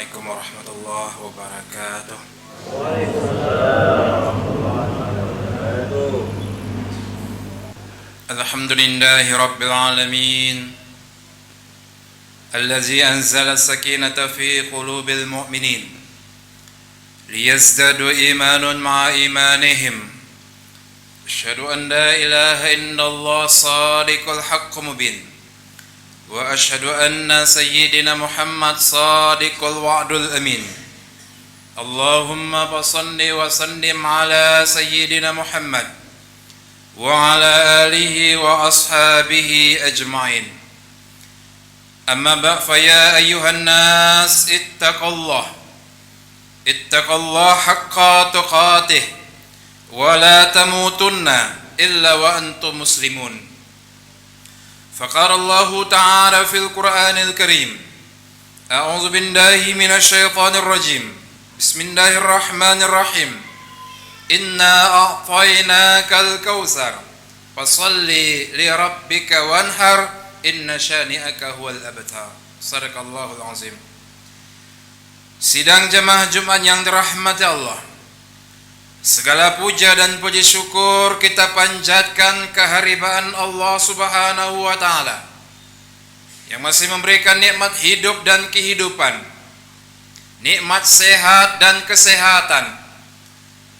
Assalamualaikum warahmatullahi wabarakatuh. Waalaikumsalam warahmatullahi wabarakatuh. Alhamdulillahi rabbil alamin. Allazi anzala sakinata fi qulubil mu'minin liyazdadu imanan ma'a imanihim. Asyhadu an la ilaha illallah sadiqul haqqu mubin. Wa asyhadu anna sayyidina Muhammad sadiqul wa'dul amin. Allahumma basalli wa sallim ala sayyidina Muhammad wa ala alihi wa ashabihi ajma'in. Amma ba'd, fa ya ayyuhan nas ittaqullah haqqa tuqatih wa la tamutunna illa wa antum muslimun. فقال الله تعالى في القرآن الكريم: أعوذ بالله من الشيطان الرجيم بسم الله الرحمن الرحيم إنا أعطيناك الكوثر فصل لربك وانحر إن شانئك هو الأبتر. صدق الله العظيم. Sidang jemaah Jumat yang dirahmati Allah, segala puja dan puji syukur kita panjatkan kehadiran Allah Subhanahu wa taala yang masih memberikan nikmat hidup dan kehidupan, nikmat sehat dan kesehatan,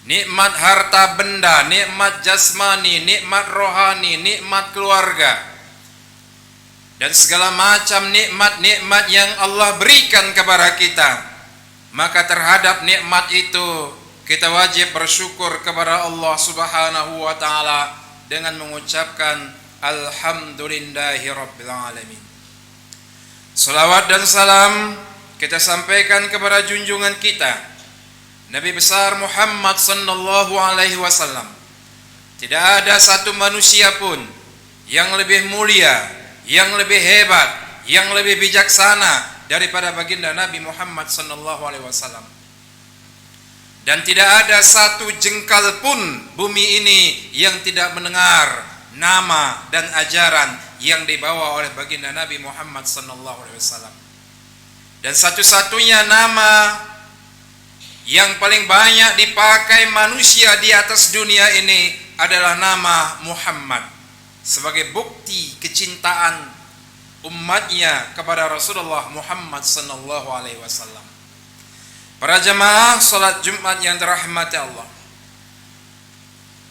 nikmat harta benda, nikmat jasmani, nikmat rohani, nikmat keluarga, dan segala macam nikmat-nikmat yang Allah berikan kepada kita. Maka terhadap nikmat itu kita wajib bersyukur kepada Allah Subhanahu wa taala dengan mengucapkan alhamdulillahi rabbil alamin. Salawat dan salam kita sampaikan kepada junjungan kita Nabi besar Muhammad sallallahu alaihi wasallam. Tidak ada satu manusia pun yang lebih mulia, yang lebih hebat, yang lebih bijaksana daripada baginda Nabi Muhammad sallallahu alaihi wasallam. Dan tidak ada satu jengkal pun bumi ini yang tidak mendengar nama dan ajaran yang dibawa oleh baginda Nabi Muhammad sallallahu alaihi wasallam. Dan satu-satunya nama yang paling banyak dipakai manusia di atas dunia ini adalah nama Muhammad, sebagai bukti kecintaan umatnya kepada Rasulullah Muhammad sallallahu alaihi wasallam. Para jemaah salat Jumat yang dirahmati Allah,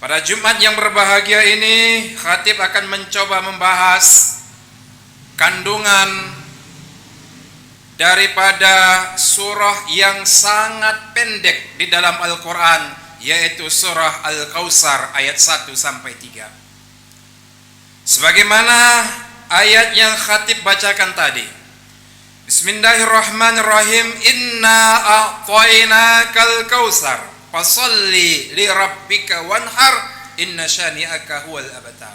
pada Jumat yang berbahagia ini khatib akan mencoba membahas kandungan daripada surah yang sangat pendek di dalam Al-Quran, yaitu surah Al-Kautsar ayat 1 sampai 3. Sebagaimana ayat yang khatib bacakan tadi. Bismillahirrahmanirrahim. Inna a'tainakal kautsar fasalli li rabbika wanhar inna syani'aka huwal abtar.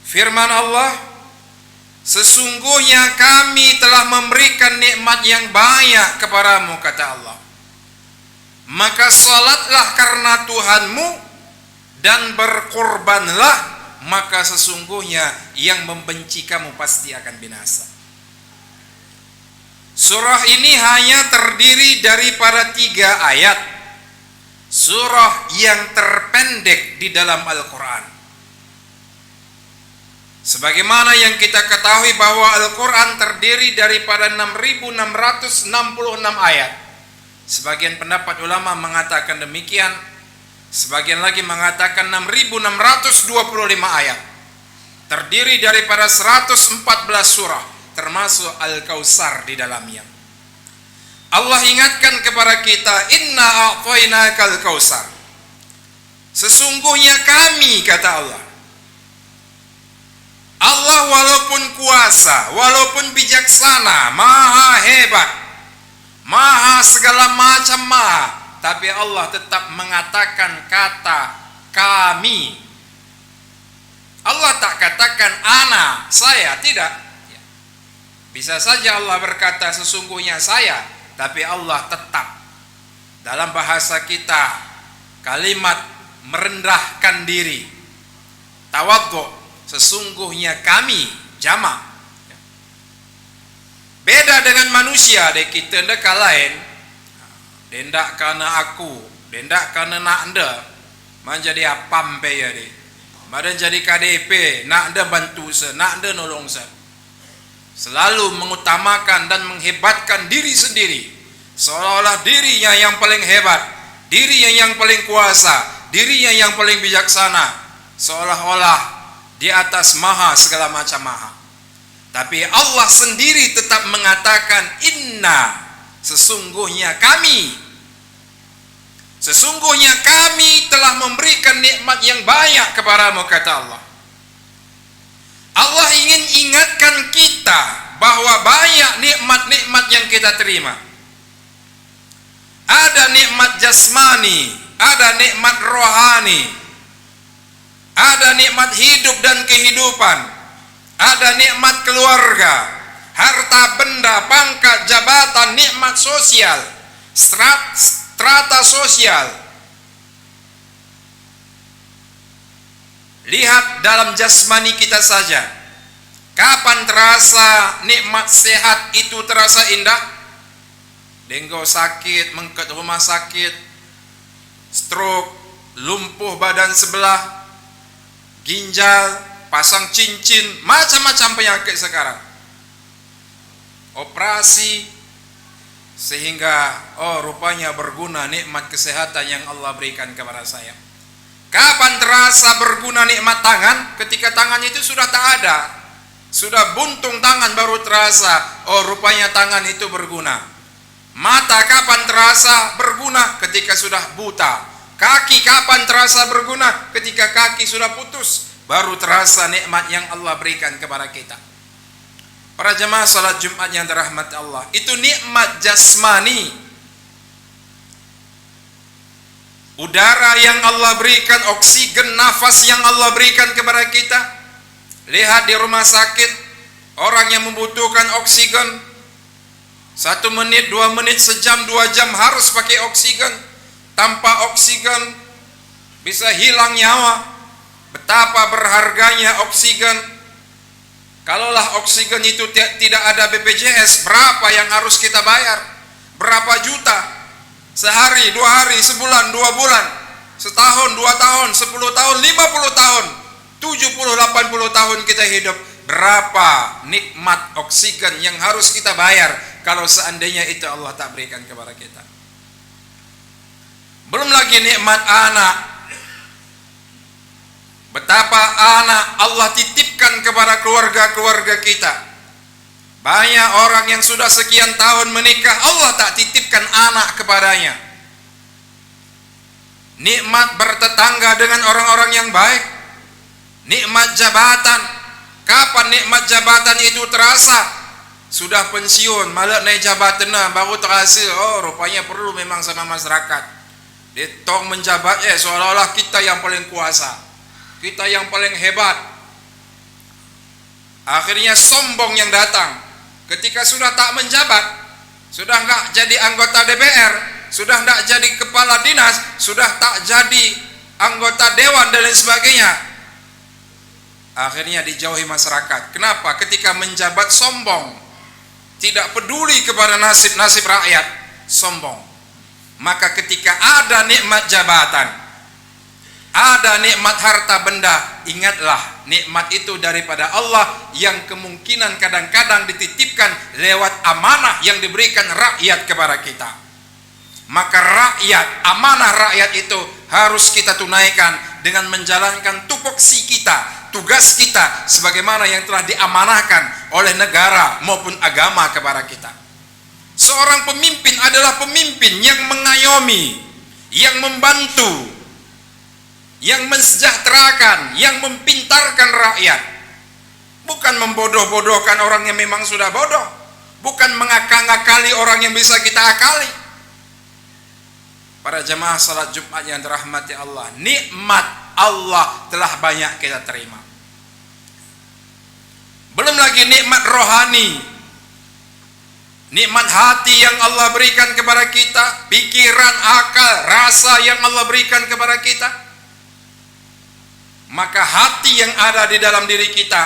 Firman Allah, sesungguhnya kami telah memberikan nikmat yang banyak kepadamu, kata Allah. Maka salatlah karena Tuhanmu dan berkorbanlah, maka sesungguhnya yang membenci kamu pasti akan binasa. Surah ini hanya terdiri daripada 3 ayat. Surah yang terpendek di dalam Al-Quran. Sebagaimana yang kita ketahui bahwa Al-Quran terdiri daripada 6.666 ayat. Sebagian pendapat ulama mengatakan demikian, sebagian lagi mengatakan 6.625 ayat. Terdiri daripada 114 surah, termasuk Al-Kautsar di dalamnya. Allah ingatkan kepada kita, inna a'tainakal kautsar. Sesungguhnya kami, kata Allah. Allah walaupun kuasa, walaupun bijaksana, maha hebat, maha segala macam maha, tapi Allah tetap mengatakan kata kami. Allah tak katakan ana, saya, tidak. Bisa saja Allah berkata sesungguhnya saya, tapi Allah tetap dalam bahasa kita kalimat merendahkan diri, tawadhu, sesungguhnya kami, jamak. Beda dengan manusia dek kita ndak lain. Dendak karena aku, dendak karena nak anda. Man jadi apam pe ya dek. Madan jadi KDP, nak anda bantu se, nak anda nolong se. Selalu mengutamakan dan menghebatkan diri sendiri. Seolah-olah dirinya yang paling hebat, dirinya yang paling kuasa, dirinya yang paling bijaksana. Seolah-olah di atas maha segala macam maha. Tapi Allah sendiri tetap mengatakan inna, sesungguhnya kami telah memberikan nikmat yang banyak kepadamu, kata Allah. Allah ingin ingatkan kita bahwa banyak nikmat-nikmat yang kita terima. Ada nikmat jasmani, ada nikmat rohani, ada nikmat hidup dan kehidupan, ada nikmat keluarga, harta benda, pangkat, jabatan, nikmat sosial, strata sosial. Lihat dalam jasmani kita saja. Kapan terasa nikmat sehat itu terasa indah? Denggo sakit, mengket rumah sakit, stroke, lumpuh badan sebelah, ginjal, pasang cincin, macam-macam penyakit sekarang. Operasi, sehingga rupanya berguna nikmat kesehatan yang Allah berikan kepada saya. Kapan terasa berguna nikmat tangan? Ketika tangan itu sudah tak ada, sudah buntung tangan baru terasa, rupanya tangan itu berguna. Mata kapan terasa berguna? Ketika sudah buta. Kaki kapan terasa berguna? Ketika kaki sudah putus, baru terasa nikmat yang Allah berikan kepada kita. Para jemaah salat Jumat yang dirahmati Allah, itu nikmat jasmani. Udara yang Allah berikan, oksigen nafas yang Allah berikan kepada kita. Lihat di rumah sakit, orang yang membutuhkan oksigen 1 menit, 2 menit, sejam, 2 jam harus pakai oksigen. Tanpa oksigen bisa hilang nyawa. Betapa berharganya oksigen. Kalaulah oksigen itu tidak ada BPJS, berapa yang harus kita bayar? Berapa juta? Sehari, 2 hari, sebulan, 2 bulan, setahun, 2 tahun, 10 tahun, 50 tahun, 70-80 tahun kita hidup. Berapa nikmat oksigen yang harus kita bayar kalau seandainya itu Allah tak berikan kepada kita? Belum lagi nikmat anak. Betapa anak Allah titipkan kepada keluarga-keluarga kita. Banyak orang yang sudah sekian tahun menikah, Allah tak titipkan anak kepadanya. Nikmat bertetangga dengan orang-orang yang baik. Nikmat jabatan. Kapan nikmat jabatan itu terasa? Sudah pensiun, malah naik jabatan baru terasa, rupanya perlu memang sama masyarakat. Ditong menjabat, seolah-olah kita yang paling kuasa, kita yang paling hebat. Akhirnya sombong yang datang. Ketika sudah tak menjabat, sudah enggak jadi anggota DPR, sudah enggak jadi kepala dinas, sudah tak jadi anggota dewan dan lain sebagainya, akhirnya dijauhi masyarakat. Kenapa? Ketika menjabat sombong, tidak peduli kepada nasib-nasib rakyat, sombong. Maka ketika ada nikmat jabatan, ada nikmat harta benda, ingatlah nikmat itu daripada Allah yang kemungkinan kadang-kadang dititipkan lewat amanah yang diberikan rakyat kepada kita. Maka amanah rakyat itu harus kita tunaikan dengan menjalankan tupoksi kita, tugas kita sebagaimana yang telah diamanahkan oleh negara maupun agama kepada kita. Seorang pemimpin adalah pemimpin yang mengayomi, yang membantu, yang mensejahterakan, yang mempintarkan rakyat. Bukan membodoh-bodohkan orang yang memang sudah bodoh, bukan mengakal-ngakali orang yang bisa kita akali. Para jemaah salat Jumat yang dirahmati Allah, nikmat Allah telah banyak kita terima. Belum lagi nikmat rohani, nikmat hati yang Allah berikan kepada kita, pikiran, akal, rasa yang Allah berikan kepada kita. Maka hati yang ada di dalam diri kita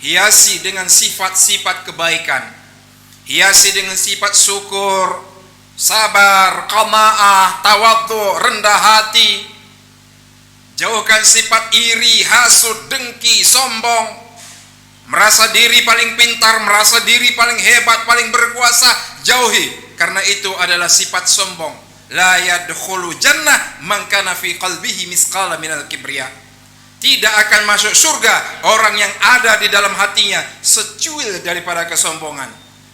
hiasi dengan sifat-sifat kebaikan, hiasi dengan sifat syukur, sabar, qanaah, tawadhu, rendah hati. Jauhkan sifat iri, hasud, dengki, sombong, merasa diri paling pintar, merasa diri paling hebat, paling berkuasa. Jauhi, karena itu adalah sifat sombong. La yadkhulu jannah man kana fi qalbihi misqala minal kibriya. Tidak akan masuk surga orang yang ada di dalam hatinya secuil daripada kesombongan.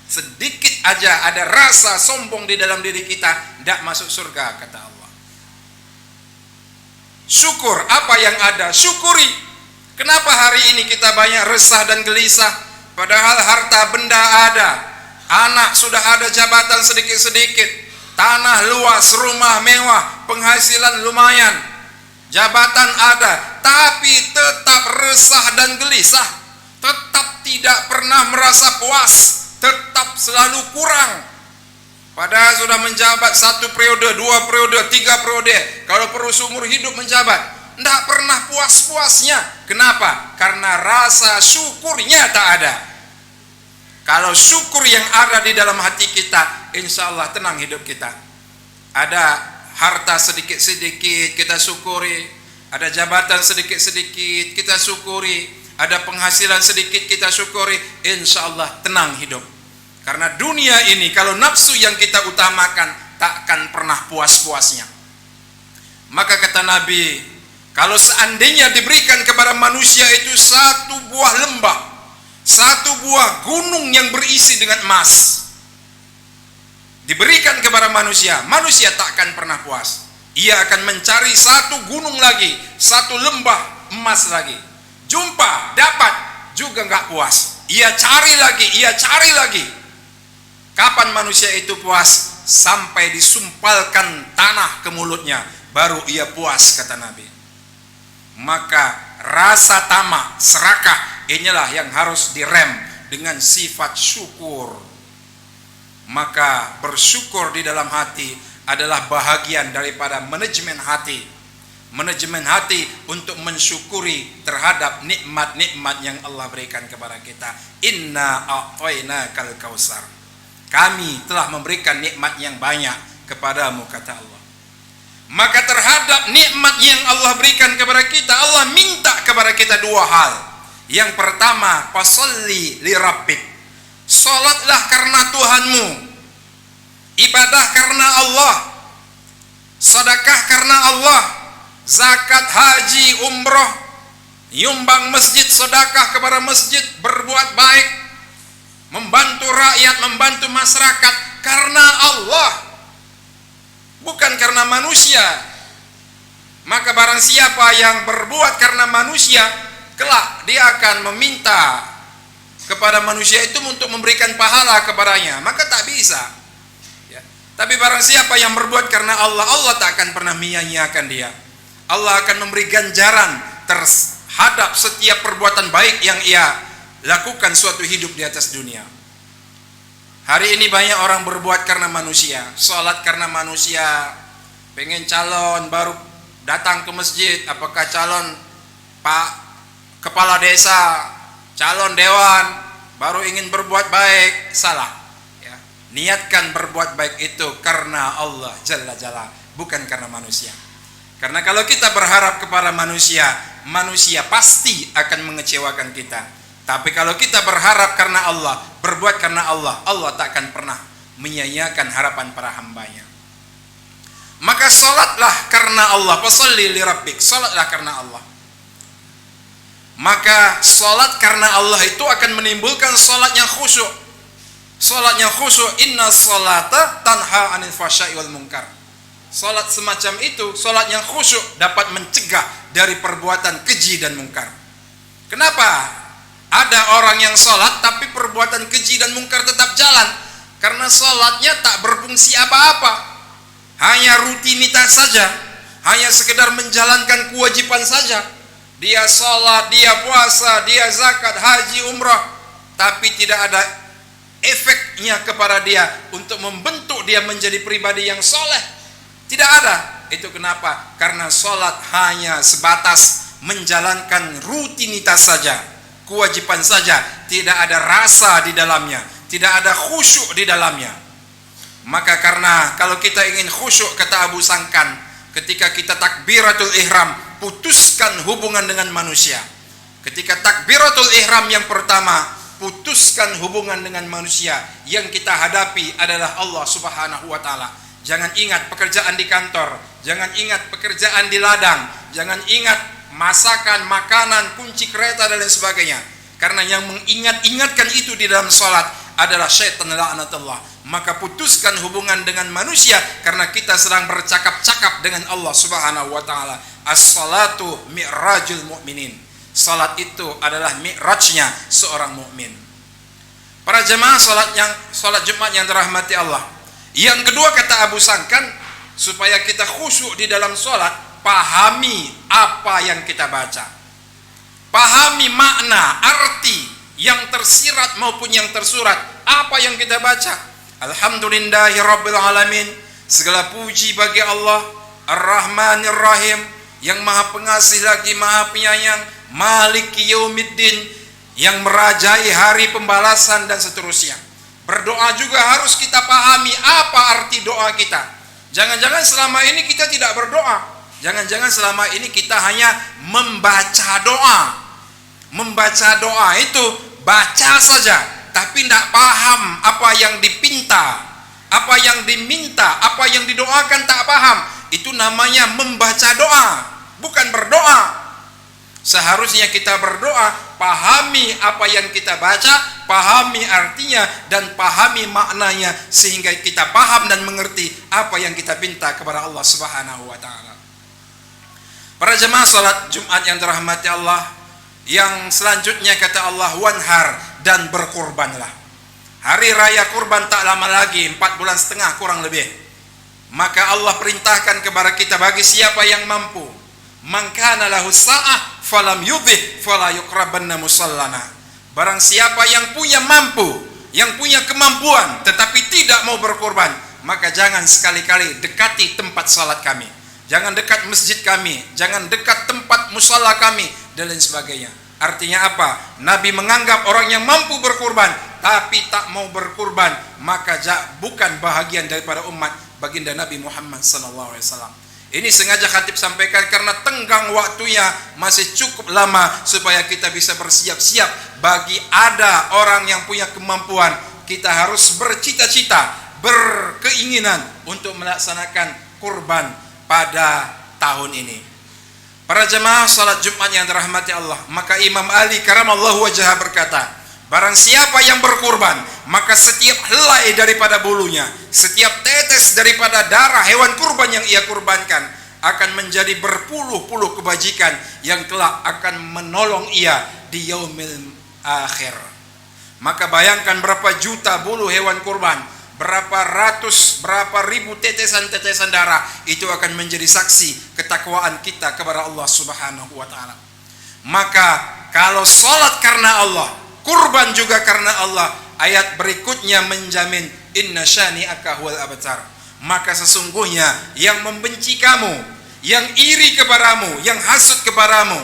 Sedikit aja ada rasa sombong di dalam diri kita, tidak masuk surga, kata Allah. Syukur apa yang ada, syukuri. Kenapa hari ini kita banyak resah dan gelisah? Padahal harta benda ada, anak sudah ada, jabatan sedikit-sedikit, tanah luas, rumah mewah, penghasilan lumayan, jabatan ada, tapi tetap resah dan gelisah, tetap tidak pernah merasa puas, tetap selalu kurang. Padahal sudah menjabat 1 periode, 2 periode, 3 periode, kalau perlu seumur hidup menjabat, tidak pernah puas-puasnya. Kenapa? Karena rasa syukurnya tak ada. Kalau syukur yang ada di dalam hati kita, insya Allah tenang hidup kita. Ada harta sedikit-sedikit, kita syukuri. Ada jabatan sedikit-sedikit, kita syukuri. Ada penghasilan sedikit, kita syukuri. Insya Allah tenang hidup. Karena dunia ini kalau nafsu yang kita utamakan takkan pernah puas-puasnya. Maka kata Nabi, kalau seandainya diberikan kepada manusia itu 1 buah lembah, 1 buah gunung yang berisi dengan emas, diberikan kepada manusia, manusia takkan pernah puas. Ia akan mencari 1 gunung lagi, 1 lembah emas lagi. Jumpa, dapat, juga nggak puas. Ia cari lagi, ia cari lagi. Kapan manusia itu puas? Sampai disumpalkan tanah ke mulutnya, baru ia puas, kata Nabi. Maka rasa tamak, serakah, inilah yang harus direm dengan sifat syukur. Maka bersyukur di dalam hati adalah bahagian daripada manajemen hati. Manajemen hati untuk mensyukuri terhadap nikmat-nikmat yang Allah berikan kepada kita. Inna a'tainakal kautsar. Kami telah memberikan nikmat yang banyak kepadamu, kata Allah. Maka terhadap nikmat yang Allah berikan kepada kita, Allah minta kepada kita 2 hal. Yang pertama, fasalli li rabbik. Salatlah karena Tuhanmu. Ibadah karena Allah. Sedekah karena Allah. Zakat, haji, umroh, nyumbang masjid, sedekah kepada masjid, berbuat baik, membantu rakyat, membantu masyarakat karena Allah, bukan karena manusia. Maka barang siapa yang berbuat karena manusia, kelak dia akan meminta kepada manusia itu untuk memberikan pahala kepadanya, maka tak bisa ya. Tapi barang siapa yang berbuat karena Allah, Allah tak akan pernah menyia-nyiakan dia. Allah akan memberi ganjaran terhadap setiap perbuatan baik yang ia lakukan suatu hidup di atas dunia. Hari ini banyak orang berbuat karena manusia, sholat karena manusia, pengen calon baru datang ke masjid, apakah calon Pak Kepala Desa, calon dewan, baru ingin berbuat baik, salah ya. Niatkan berbuat baik itu karena Allah Jalla Jalla, bukan karena manusia. Karena kalau kita berharap kepada manusia, manusia pasti akan mengecewakan kita. Tapi kalau kita berharap karena Allah, berbuat karena Allah, Allah tak akan pernah menyia-nyiakan harapan para hambanya. Maka salatlah karena Allah, fasalli li rabbik, salatlah karena Allah. Maka salat karena Allah itu akan menimbulkan salat yang khusyuk. Salat yang khusyuk, inna salata tanha 'anil fahsya'i wal munkar. Salat semacam itu, salat yang khusyuk dapat mencegah dari perbuatan keji dan mungkar. Kenapa ada orang yang salat tapi perbuatan keji dan mungkar tetap jalan? Karena salatnya tak berfungsi apa-apa, hanya rutinitas saja, hanya sekedar menjalankan kewajiban saja. Dia salat, dia puasa, dia zakat, haji, umrah, tapi tidak ada efeknya kepada dia untuk membentuk dia menjadi pribadi yang soleh. Tidak ada. Itu kenapa? Karena sholat hanya sebatas menjalankan rutinitas saja, kewajiban saja, tidak ada rasa di dalamnya, tidak ada khusyuk di dalamnya. Maka karena kalau kita ingin khusyuk, kata Abu Sangkan, ketika kita takbiratul ihram, putuskan hubungan dengan manusia. Ketika takbiratul ihram yang pertama, putuskan hubungan dengan manusia. Yang kita hadapi adalah Allah Subhanahu wa taala. Jangan ingat pekerjaan di kantor, jangan ingat pekerjaan di ladang, jangan ingat masakan, makanan, kunci kereta dan lain sebagainya. Karena yang mengingat-ingatkan itu di dalam salat adalah syaitan laknatullah. Maka putuskan hubungan dengan manusia karena kita sedang bercakap-cakap dengan Allah Subhanahu wa taala. As-salatu mi'rajul mu'minin. Salat itu adalah mi'rajnya seorang mukmin. Para jemaah salat Jumat yang dirahmati Allah. Yang kedua, kata Abu Sangkan, supaya kita khusyuk di dalam salat, pahami apa yang kita baca. Pahami makna, arti yang tersirat maupun yang tersurat apa yang kita baca. Alhamdulillahirabbil alamin. Segala puji bagi Allah Ar-Rahmanir Rahim, yang Maha Pengasih lagi Maha Penyayang, Maliki Yaumiddin, yang merajai hari pembalasan dan seterusnya. Berdoa juga harus kita pahami apa arti doa kita. Jangan-jangan selama ini kita tidak berdoa. Jangan-jangan selama ini kita hanya membaca doa. Membaca doa itu baca saja, tapi tidak paham apa yang dipinta, apa yang diminta, apa yang didoakan tak paham. Itu namanya membaca doa, bukan berdoa. Seharusnya kita berdoa, pahami apa yang kita baca, pahami artinya dan pahami maknanya, sehingga kita paham dan mengerti apa yang kita minta kepada Allah Subhanahu wa taala. Para jemaah salat Jumat yang dirahmati Allah, yang selanjutnya kata Allah, wanhar, dan berkurbanlah. Hari raya kurban tak lama lagi, 4,5 bulan kurang lebih. Maka Allah perintahkan kepada kita, bagi siapa yang mampu, man kana lahu sa'ah falam yudhih fala yuqrabanna musallana. Barang siapa yang punya mampu, yang punya kemampuan tetapi tidak mau berkorban, maka jangan sekali-kali dekati tempat salat kami, jangan dekat masjid kami, jangan dekat tempat musalla kami dan lain sebagainya. Artinya apa? Nabi menganggap orang yang mampu berkorban tapi tak mau berkorban, maka bukan bahagian daripada umat baginda Nabi Muhammad SAW. Ini sengaja khatib sampaikan karena tenggang waktunya masih cukup lama supaya kita bisa bersiap-siap. Bagi ada orang yang punya kemampuan, kita harus bercita-cita, berkeinginan untuk melaksanakan kurban pada tahun ini. Para jemaah salat Jumat yang dirahmati Allah, maka Imam Ali karamallahu wajhah berkata, barang siapa yang berkurban, maka setiap helai daripada bulunya, setiap tetes daripada darah hewan kurban yang ia kurbankan akan menjadi berpuluh-puluh kebajikan yang kelak akan menolong ia di yaumil akhir. Maka bayangkan berapa juta bulu hewan kurban, berapa ratus, berapa ribu tetesan-tetesan darah, itu akan menjadi saksi ketakwaan kita kepada Allah Subhanahu wa taala. Maka kalau salat karena Allah, kurban juga karena Allah, ayat berikutnya menjamin inna syani'aka huwal abtar. Maka sesungguhnya yang membenci kamu, yang iri kepadamu, yang hasut kepadamu,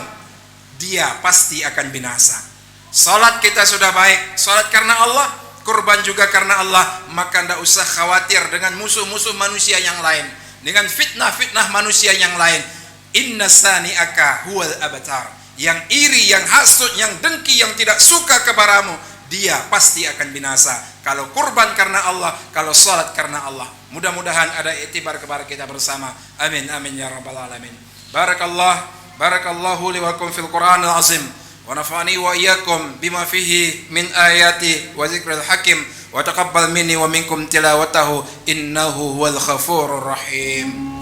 dia pasti akan binasa. Salat kita sudah baik, salat karena Allah, kurban juga karena Allah, maka tidak usah khawatir dengan musuh-musuh manusia yang lain, dengan fitnah-fitnah manusia yang lain. Inna syani'aka huwal abtar. Yang iri, yang hasut, yang dengki, yang tidak suka kepadamu, dia pasti akan binasa. Kalau kurban karena Allah, kalau salat karena Allah. Mudah-mudahan ada iktibar kepada kita bersama. Amin amin ya rabbal alamin. Barakallahu li wa lakum fil Qur'anil azim, wa nafa'ani wa iyyakum bima fihi min ayati wa zikril hakim, wa taqabbal minni wa minkum tilawatahu innahu huwal ghafurur rahim.